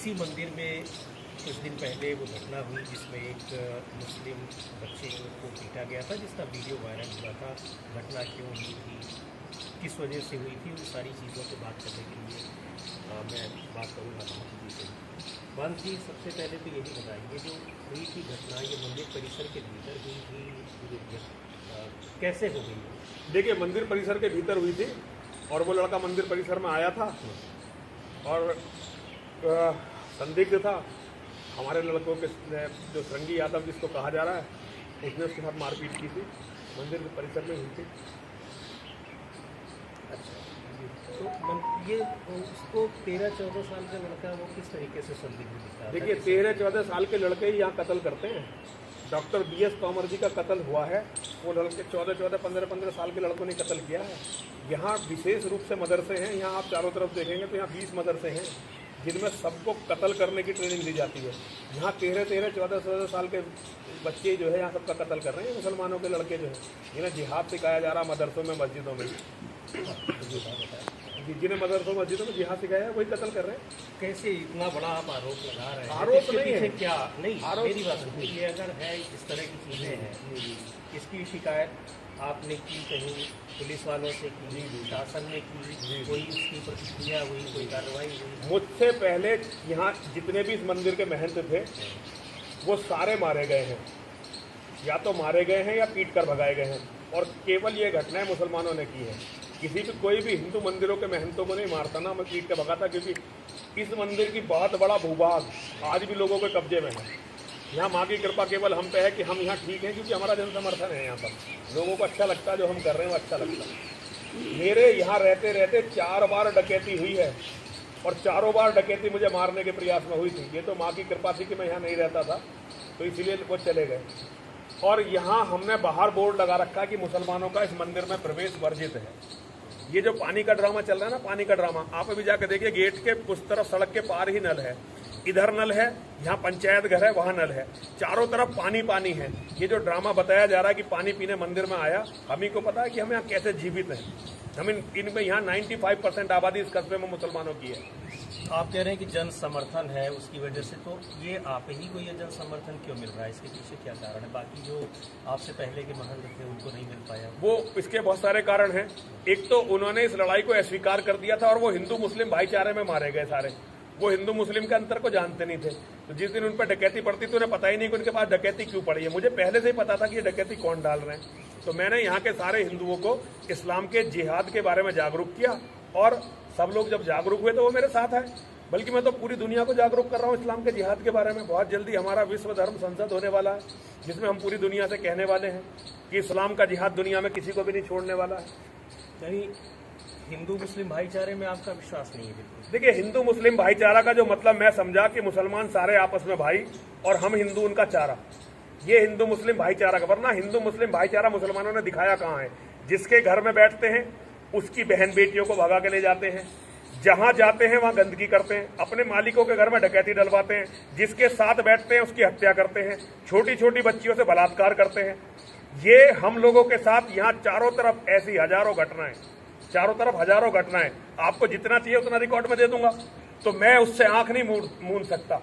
इसी मंदिर में कुछ दिन पहले वो घटना हुई जिसमें एक मुस्लिम बच्चे को पीटा गया था, जिसका वीडियो वायरल हुआ था। घटना क्यों हुई थी, किस वजह से हुई थी, उन सारी चीज़ों को बात करने के लिए मैं बात करूँगा महंत जी से। महंत जी, सबसे पहले तो यही बताइए, जो हुई थी घटना ये मंदिर परिसर के भीतर हुई थी, कैसे हो गई? देखिए, मंदिर परिसर के भीतर हुई थी और वो लड़का मंदिर परिसर में आया था और संदिग्ध था। हमारे लड़कों के जो श्रृंगी यादव जिसको कहा जा रहा है, उसने उसके साथ मारपीट की थी, मंदिर परिसर में हुई थी। अच्छा, तो ये उसको 13-14 साल का लड़का वो किस तरीके से संदिग्ध दिखता है? देखिए, 13-14 साल के लड़के ही यहाँ कत्ल करते हैं। डॉक्टर BS तोमर जी का कत्ल हुआ है, वो लड़के 14-14, 15-15 साल के लड़कों ने कत्ल किया है। यहाँ विशेष रूप से मदरसे हैं, यहाँ आप चारों तरफ देखेंगे तो यहाँ 20 मदरसे हैं जिनमें सबको कत्ल करने की ट्रेनिंग दी जाती है। यहाँ 13-13, 14-14 साल के बच्चे जो है यहाँ सबका कत्ल कर रहे हैं। मुसलमानों के लड़के जो हैं जिन्हें जिहाद सिखाया जा रहा है मदरसों में, मस्जिदों में, जिन्हें मदरसों मस्जिदों में जिहाद सिखाया है वही कत्ल कर रहे हैं। कैसे इतना बड़ा आप आरोप लगा रहे हैं? आरोप नहीं है, क्या नहीं, आरोप मेरी बात सुनिए, ये अगर है इस तरह की चीज़ें हैं, इसकी शिकायत आपने की कहीं पुलिस वालों से की, शासन ने की, कोई उसकी प्रतिक्रिया हुई, कोई कार्रवाई हुई? मुझसे पहले यहाँ जितने भी इस मंदिर के महंत थे वो सारे मारे गए हैं, या तो मारे गए हैं या पीट कर भगाए गए हैं। और केवल ये घटनाएं मुसलमानों ने की है। किसी भी कोई भी हिंदू मंदिरों के महंतों को नहीं मारता ना, मैं पीट कर भगाता, क्योंकि इस मंदिर की बहुत बड़ा भूभाग आज भी लोगों के कब्जे में है। यहाँ माँ की कृपा केवल हम पे है कि हम यहाँ ठीक हैं, क्योंकि हमारा जन समर्थन है। यहाँ पर लोगों को अच्छा लगता है, जो हम कर रहे हैं वो अच्छा लगता है। मेरे यहाँ रहते रहते 4 बार डकैती हुई है और चारों बार डकैती मुझे मारने के प्रयास में हुई थी। ये तो माँ की कृपा थी कि मैं यहाँ नहीं रहता था, तो इसीलिए वो चले गए। और यहाँ हमने बाहर बोर्ड लगा रखा कि मुसलमानों का इस मंदिर में प्रवेश वर्जित है। ये जो पानी का ड्रामा चल रहा है ना, पानी का ड्रामा, आप अभी जाकर देखिए, गेट के उस तरफ सड़क के पार ही नल है, इधर नल है, यहाँ पंचायत घर है, वहाँ नल है, चारों तरफ पानी पानी है। ये जो ड्रामा बताया जा रहा है कि पानी पीने मंदिर में आया, हम ही को पता है कि हम यहाँ कैसे जीवित हैं। हम इनमें यहाँ 95% आबादी इस कस्बे में मुसलमानों की है। आप कह रहे हैं कि जन समर्थन है उसकी वजह से, तो ये आप ही को ये जन समर्थन क्यों मिल रहा है? इसके पीछे क्या कारण है? बाकी जो आपसे पहले के महंत थे उनको नहीं मिल पाया? वो इसके बहुत सारे कारण हैं। एक तो उन्होंने इस लड़ाई को अस्वीकार कर दिया था और वो हिंदू मुस्लिम भाईचारे में मारे गए सारे। वो हिंदू मुस्लिम के अंतर को जानते नहीं थे। तो जिस दिन उन पर डकैती पड़ती तो उन्हें पता ही नहीं कि उनके पास डकैती क्यों पड़ी है। मुझे पहले से ही पता था कि ये डकैती कौन डाल रहे हैं। तो मैंने यहाँ के सारे हिंदुओं को इस्लाम के जिहाद के बारे में जागरूक किया, और सब लोग जब जागरूक हुए तो वो मेरे साथ है। बल्कि मैं तो पूरी दुनिया को जागरूक कर रहा हूँ इस्लाम के जिहाद के बारे में। बहुत जल्दी हमारा विश्व धर्म संसद होने वाला है, जिसमें हम पूरी दुनिया से कहने वाले हैं कि इस्लाम का जिहाद दुनिया में किसी को भी नहीं छोड़ने वाला है। यानी हिंदू मुस्लिम भाईचारे में आपका विश्वास नहीं है? बिल्कुल। देखिए, हिंदू मुस्लिम भाईचारा का जो मतलब मैं समझा कि मुसलमान सारे आपस में भाई और हम हिंदू उनका चारा, ये हिंदू मुस्लिम भाईचारा का। वरना हिंदू मुस्लिम भाईचारा मुसलमानों ने दिखाया कहाँ है? जिसके घर में बैठते हैं उसकी बहन बेटियों को भगा के ले जाते हैं, जहां जाते हैं वहां गंदगी करते हैं, अपने मालिकों के घर में डकैती डलवाते हैं, जिसके साथ बैठते हैं उसकी हत्या करते हैं, छोटी छोटी बच्चियों से बलात्कार करते हैं। ये हम लोगों के साथ यहाँ चारों तरफ ऐसी हजारों घटनाएं, चारों तरफ हजारों घटनाएं। आपको जितना चाहिए उतना रिकॉर्ड में दे दूंगा, तो मैं उससे आंख नहीं मूंद सकता।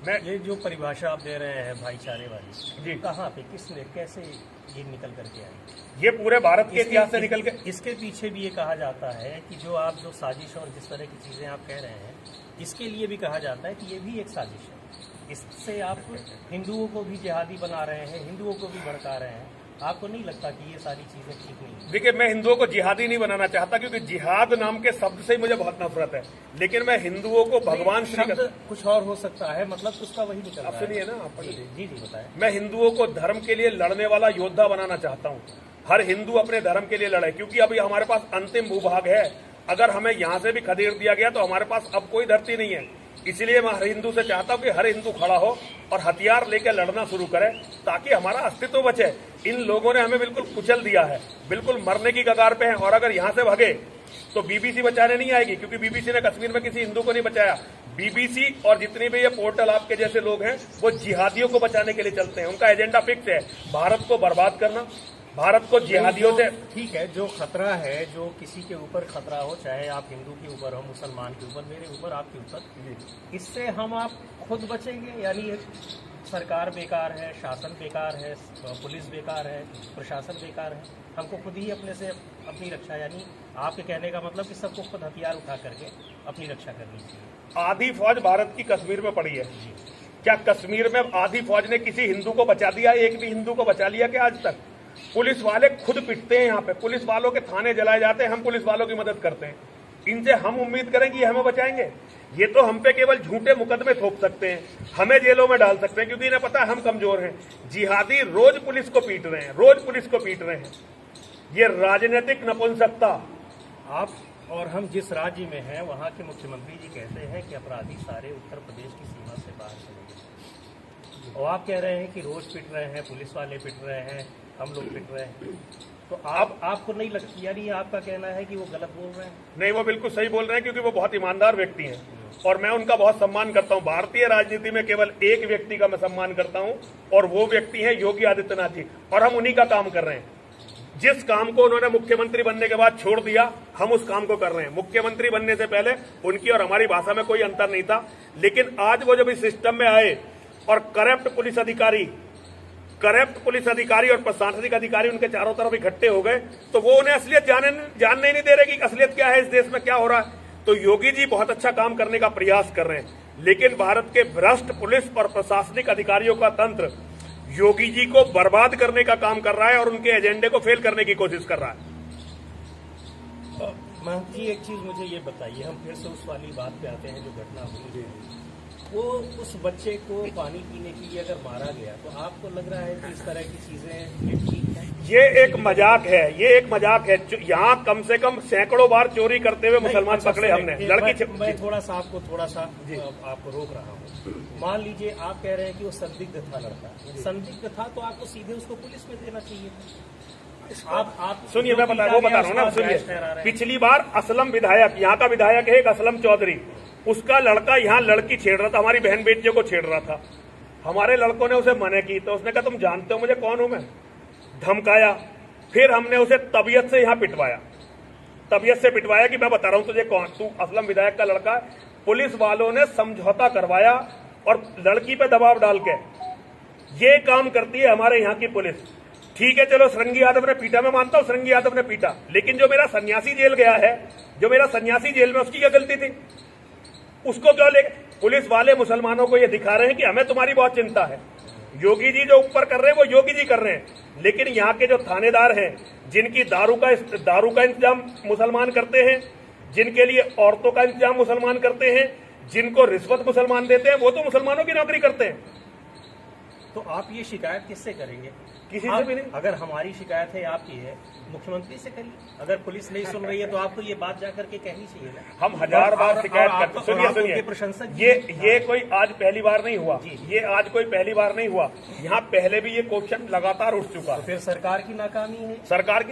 मैं ये जो परिभाषा आप दे रहे हैं भाईचारे वाली, जी, कहाँ पे, किसने, कैसे ये निकल करके आई? ये पूरे भारत के इतिहास से निकल के। इसके पीछे भी ये कहा जाता है कि जो आप जो साजिश और जिस तरह की चीजें आप कह रहे हैं, इसके लिए भी कहा जाता है कि ये भी एक साजिश है। इससे आप हिंदुओं को भी जिहादी बना रहे हैं, हिंदुओं को भी भड़का रहे हैं। आपको नहीं लगता कि ये सारी चीजें ठीक नहीं? देखिए, मैं हिंदुओं को जिहादी नहीं बनाना चाहता, क्योंकि जिहाद नाम के शब्द से ही मुझे बहुत नफरत है। लेकिन मैं हिंदुओं को भगवान श्री शब्द कुछ और हो सकता है, मतलब उसका वही निकल रहा है। आप सुनिए ना, आप जी जी बताएं। मैं हिंदुओं को धर्म के लिए लड़ने वाला योद्धा बनाना चाहता हूँ। हर हिंदू अपने धर्म के लिए लड़े, क्योंकि अभी हमारे पास अंतिम भूभाग है। अगर हमें यहाँ से भी खदेड़ दिया गया तो हमारे पास अब कोई धरती नहीं है। इसलिए मैं हर हिंदू से चाहता हूँ कि हर हिंदू खड़ा हो और हथियार लेकर लड़ना शुरू करे, ताकि हमारा अस्तित्व बचे। इन लोगों ने हमें बिल्कुल कुचल दिया है, बिल्कुल मरने की कगार पे हैं। और अगर यहाँ से भागे तो बीबीसी बचाने नहीं आएगी, क्योंकि बीबीसी ने कश्मीर में किसी हिंदू को नहीं बचाया। बीबीसी और जितने भी ये पोर्टल आपके जैसे लोग हैं, वो जिहादियों को बचाने के लिए चलते हैं। उनका एजेंडा फिक्स है, भारत को बर्बाद करना, भारत को जिहादियों से। ठीक है, जो खतरा है, जो किसी के ऊपर खतरा हो, चाहे आप हिंदू के ऊपर हो, मुसलमान के ऊपर, मेरे ऊपर, आपके ऊपर, इससे हम आप खुद बचेंगे? यानी सरकार बेकार है, शासन बेकार है, पुलिस बेकार है, प्रशासन बेकार है, हमको खुद ही अपने से अपनी रक्षा, यानी आपके कहने का मतलब कि सबको खुद हथियार उठा करके अपनी रक्षा करनी चाहिए। आधी फौज भारत की कश्मीर में पड़ी है। क्या कश्मीर में आधी फौज ने किसी हिंदू को बचा दिया? एक भी हिंदू को बचा लिया क्या आज तक? पुलिस वाले खुद पिटते हैं यहाँ पे, पुलिस वालों के थाने जलाए जाते हैं, हम पुलिस वालों की मदद करते हैं। इनसे हम उम्मीद करें कि ये हमें बचाएंगे? ये तो हम पे केवल झूठे मुकदमे थोप सकते हैं, हमें जेलों में डाल सकते हैं, क्योंकि इन्हें पता है हम कमजोर हैं। जिहादी रोज पुलिस को पीट रहे हैं, रोज पुलिस को पीट रहे हैं। ये राजनीतिक नपुंसकता। आप और हम जिस राज्य में हैं, वहाँ के मुख्यमंत्री जी कहते हैं कि अपराधी सारे उत्तर प्रदेश की सीमा से बाहर चले गए, और आप कह रहे हैं कि रोज पिट रहे हैं, पुलिस वाले पिट रहे हैं, हम लोग पिट रहे हैं। तो आपको नहीं लगती, यानी आपका कहना है कि वो गलत बोल रहे हैं? नहीं, वो बिल्कुल सही बोल रहे हैं, क्योंकि वो बहुत ईमानदार व्यक्ति हैं और मैं उनका बहुत सम्मान करता हूं। भारतीय राजनीति में केवल एक व्यक्ति का मैं सम्मान करता हूं, और वो व्यक्ति है योगी आदित्यनाथ जी, और हम उन्हीं का काम कर रहे हैं। जिस काम को उन्होंने मुख्यमंत्री बनने के बाद छोड़ दिया, हम उस काम को कर रहे हैं। मुख्यमंत्री बनने से पहले उनकी और हमारी भाषा में कोई अंतर नहीं था, लेकिन आज वो जब इस सिस्टम में आए और करप्ट पुलिस अधिकारी और प्रशासनिक अधिकारी उनके चारों तरफ इकट्ठे हो गए, तो वो उन्हें असलियत जानने नहीं दे रहे कि असलियत क्या है, इस देश में क्या हो रहा है। तो योगी जी बहुत अच्छा काम करने का प्रयास कर रहे हैं, लेकिन भारत के भ्रष्ट पुलिस और प्रशासनिक अधिकारियों का तंत्र योगी जी को बर्बाद करने का काम कर रहा है और उनके एजेंडे को फेल करने की कोशिश कर रहा है। महंत जी, एक चीज मुझे ये बताइए, हम फिर से उस वाली बात पे आते हैं जो घटना हुई। वो उस बच्चे को पानी पीने के लिए अगर मारा गया, तो आपको लग रहा है कि इस तरह की चीजें ये ठीक है? ये एक मजाक है, ये एक मजाक है। यहाँ कम से कम सैकड़ों बार चोरी करते हुए मुसलमान पकड़े हमने। लड़की मैं थोड़ा सा आपको रोक रहा हूँ। मान लीजिए आप कह रहे हैं कि वो संदिग्ध था, लड़का संदिग्ध था, तो आपको सीधे उसको पुलिस में देना चाहिए था। आप सुनिए, मैं बता रहा हूँ ना, सुनिए। पिछली बार असलम विधायक, यहाँ का विधायक है एक असलम चौधरी, उसका लड़का यहाँ लड़की छेड़ रहा था, हमारी बहन बेटियों को छेड़ रहा था। हमारे लड़कों ने उसे मना की, तो उसने कहा तुम जानते हो मुझे कौन हूं मैं, धमकाया। फिर हमने उसे तबीयत से यहाँ पिटवाया, तबीयत से पिटवाया कि मैं बता रहा हूं तुझे कौन, तू असलम विधायक का लड़का। पुलिस वालों ने समझौता करवाया और लड़की पे दबाव डाल के ये काम करती है हमारे यहाँ की पुलिस। ठीक है, चलो सरंगी यादव ने पीटा, मैं मानता हूं सरंगी यादव ने पीटा, लेकिन जो मेरा सन्यासी जेल गया है, जो मेरा सन्यासी जेल में, उसकी क्या गलती थी? उसको क्यों ले? पुलिस वाले मुसलमानों को ये दिखा रहे हैं कि हमें तुम्हारी बहुत चिंता है। योगी जी जो ऊपर कर रहे हैं वो योगी जी कर रहे हैं, लेकिन यहाँ के जो थानेदार हैं, जिनकी दारू का इंतजाम मुसलमान करते हैं, जिनके लिए औरतों का इंतजाम मुसलमान करते हैं, जिनको रिश्वत मुसलमान देते हैं, वो तो मुसलमानों की नौकरी करते हैं। तो आप ये शिकायत किससे करेंगे? किसी से भी नहीं। अगर हमारी शिकायत है, आपकी है, मुख्यमंत्री से करिए। अगर पुलिस नहीं सुन रही है तो आपको ये बात जाकर के कहनी चाहिए ना। हम हजार बार शिकायत करते हैं। सुनिए, प्रशंसक ये कोई आज पहली बार नहीं हुआ, ये आज कोई पहली बार नहीं हुआ, यहाँ पहले भी ये क्वेश्चन लगातार उठ चुका। तो फिर सरकार की नाकामी है? सरकार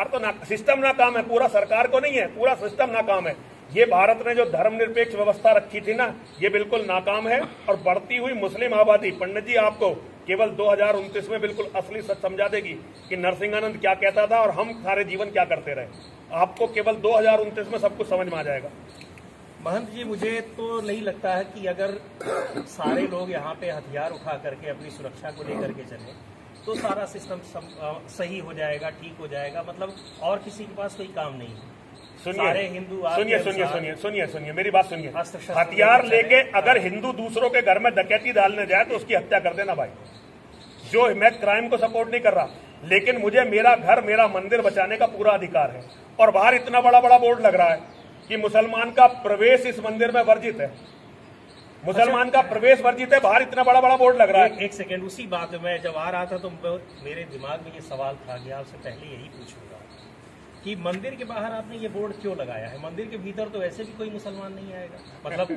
तो सिस्टम नाकाम है, पूरा सरकार को नहीं है, पूरा सिस्टम नाकाम है। ये भारत ने जो धर्मनिरपेक्ष व्यवस्था रखी थी ना, ये बिल्कुल नाकाम है। और बढ़ती हुई मुस्लिम आबादी, पंडित जी आपको केवल 2029 में बिल्कुल असली सच समझा देगी कि नरसिंहानंद क्या कहता था और हम सारे जीवन क्या करते रहे। आपको केवल 2029 में सब कुछ समझ में आ जाएगा। महंत जी, मुझे तो नहीं लगता है कि अगर सारे लोग यहाँ पे हथियार उठा करके अपनी सुरक्षा को लेकर के चले तो सारा सिस्टम सही हो जाएगा, ठीक हो जाएगा। मतलब और किसी के पास कोई काम नहीं है। सारे हिंदू सुनिए मेरी बात सुनिए। हथियार लेके अगर हिंदू दूसरों के घर में डकैती डालने जाए तो उसकी हत्या कर देना भाई। जो मैं क्राइम को सपोर्ट नहीं कर रहा, लेकिन मुझे मेरा घर, मेरा मंदिर बचाने का पूरा अधिकार है। और बाहर इतना बड़ा बड़ा बोर्ड लग रहा है कि मुसलमान का प्रवेश इस मंदिर में वर्जित है, मुसलमान का प्रवेश वर्जित है, बाहर इतना बड़ा बड़ा बोर्ड लग रहा है। एक सेकेंड, उसी बात में जब आ रहा था तो मेरे दिमाग में ये सवाल था कि आपसे पहले यही पूछूंगा कि मंदिर के बाहर आपने ये बोर्ड क्यों लगाया है? मंदिर के भीतर तो वैसे भी कोई मुसलमान नहीं आएगा। मतलब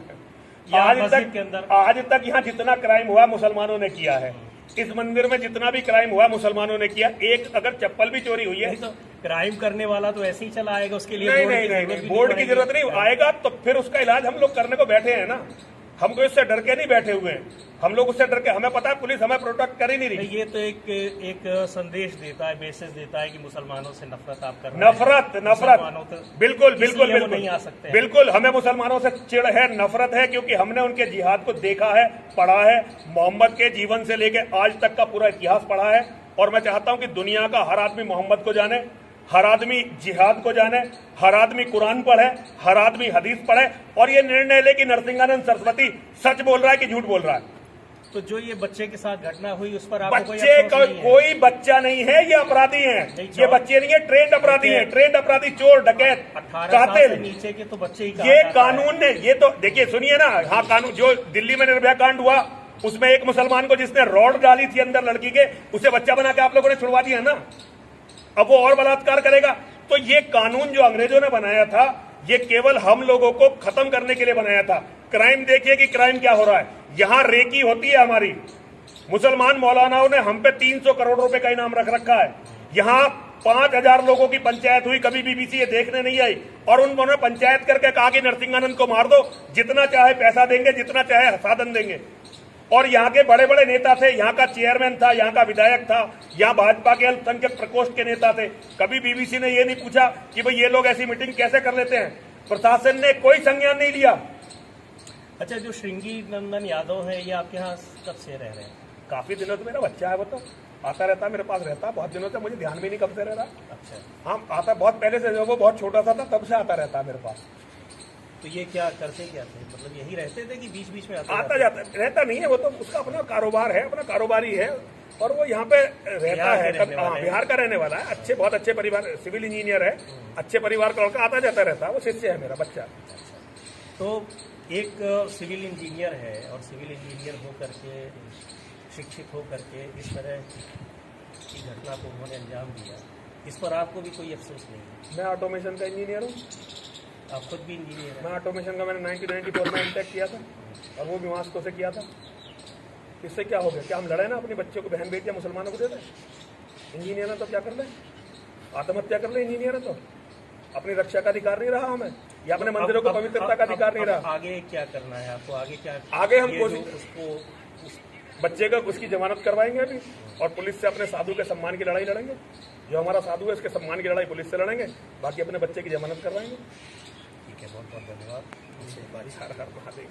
आज तक यहाँ जितना क्राइम हुआ मुसलमानों ने किया है, इस मंदिर में जितना भी क्राइम हुआ मुसलमानों ने किया। एक अगर चप्पल भी चोरी हुई है तो क्राइम करने वाला तो ऐसे ही चला आएगा, उसके लिए नहीं, बोर्ड की जरूरत नहीं। आएगा तो फिर उसका इलाज हम लोग करने को बैठे हैं ना। हम कोई इससे डर के नहीं बैठे हुए हैं, हम लोग उससे डर के, हमें पता है पुलिस हमें प्रोटेक्ट कर ही नहीं रही। ये तो एक संदेश देता है, मैसेज देता है कि मुसलमानों से नफरत आप कर रहे हैं। नफरत बिल्कुल बिल्कुल बिल्कुल नहीं आ सकते। बिल्कुल हमें मुसलमानों से चिढ़ है, नफरत है, क्योंकि हमने उनके जिहाद को देखा है, पढ़ा है, मोहम्मद के जीवन से लेके आज तक का पूरा इतिहास पढ़ा है। और मैं चाहता हूं कि दुनिया का हर आदमी मोहम्मद को जाने, हर आदमी जिहाद को जाने, हर आदमी कुरान पढ़े, हर आदमी हदीस पढ़े और ये निर्णय ले कि नरसिंहानंद सरस्वती सच बोल रहा है कि झूठ बोल रहा है। तो जो ये बच्चे के साथ घटना हुई उस पर आपको बच्चे कोई बच्चा नहीं है, ये अपराधी हैं, ये बच्चे नहीं है, ट्रेंड अपराधी हैं, ट्रेंड अपराधी, चोर, डकैत, 18 साल से नीचे के तो बच्चे ही ये कानून ने, ये तो देखिए सुनिए ना, हाँ कानून जो दिल्ली में निर्भया कांड हुआ उसमें एक मुसलमान को जिसने रॉड डाली थी अंदर लड़की के, उसे बच्चा बना के आप लोगों ने छुड़वा दिया ना, अब वो और बलात्कार करेगा। तो ये कानून जो अंग्रेजों ने बनाया था ये केवल हम लोगों को खत्म करने के लिए बनाया था। क्राइम देखिए कि क्राइम क्या हो रहा है, यहां रेकी होती है हमारी, मुसलमान मौलानाओं ने हम पे 300 करोड़ रुपए का इनाम रख रखा है। यहां 5000 लोगों की पंचायत हुई, कभी बीबीसी ये देखने नहीं आई और उन्होंने पंचायत करके कहा कि नरसिंहानंद को मार दो, जितना चाहे पैसा देंगे, जितना चाहे साधन देंगे। और यहाँ के बड़े बड़े नेता थे, यहाँ का चेयरमैन था, यहाँ का विधायक था, यहाँ भाजपा के अल्पसंख्यक प्रकोष्ठ के नेता थे। कभी बीबीसी ने ये नहीं पूछा कि भाई ये लोग ऐसी मीटिंग कैसे कर लेते हैं, प्रशासन ने कोई संज्ञान नहीं लिया। अच्छा, जो श्रृंगी नंदन यादव है ये आपके यहाँ कब से रह रहे हैं? काफी दिनों से, मेरा बच्चा है वो तो आता रहता है, मेरे पास रहता है बहुत दिनों से, मुझे ध्यान भी नहीं कब से रह रहा। अच्छा, हाँ आता बहुत पहले से, जब वो बहुत छोटा सा था तब से आता रहता है मेरे पास। तो ये क्या करते क्या थे, मतलब यही रहते थे कि बीच बीच में आता जाता रहता नहीं है, वो तो उसका अपना कारोबार है, अपना कारोबारी है और वो यहाँ पे रहता है। बिहार का रहने वाला है, अच्छे बहुत अच्छे परिवार, सिविल इंजीनियर है, अच्छे परिवार का लड़का, आता जाता रहता है, वो शिष्य है मेरा बच्चा। तो एक सिविल इंजीनियर है और सिविल इंजीनियर होकर के, शिक्षित होकर के इस तरह की घटना को उन्होंने अंजाम दिया, इस पर आपको भी कोई अफसोस नहीं है? मैं ऑटोमेशन का इंजीनियर हूँ, आप खुद भी इंजीनियर हैं? मैं ऑटोमेशन का, मैंने 1994 में एमटेक किया था और वो भी मास्को से किया था। इससे क्या हो गया, क्या हम लड़े ना अपने बच्चों को, बहन बेटियां मुसलमानों को दे दें? इंजीनियर है तो क्या कर ले, आत्महत्या कर ले इंजीनियर है तो? अपनी रक्षा का अधिकार नहीं रहा हमें, या अपने मंदिरों को पवित्रता का अधिकार नहीं रहा। आगे क्या करना है आपको, आगे क्या? आगे हम उसको बच्चे का उसकी जमानत करवाएंगे अभी और पुलिस से अपने साधु के सम्मान की लड़ाई लड़ेंगे। जो हमारा साधु है उसके सम्मान की लड़ाई पुलिस से लड़ेंगे, बाकी अपने बच्चे की जमानत करवाएंगे। ठीक है, बहुत बहुत धन्यवाद। हर हर महादेव।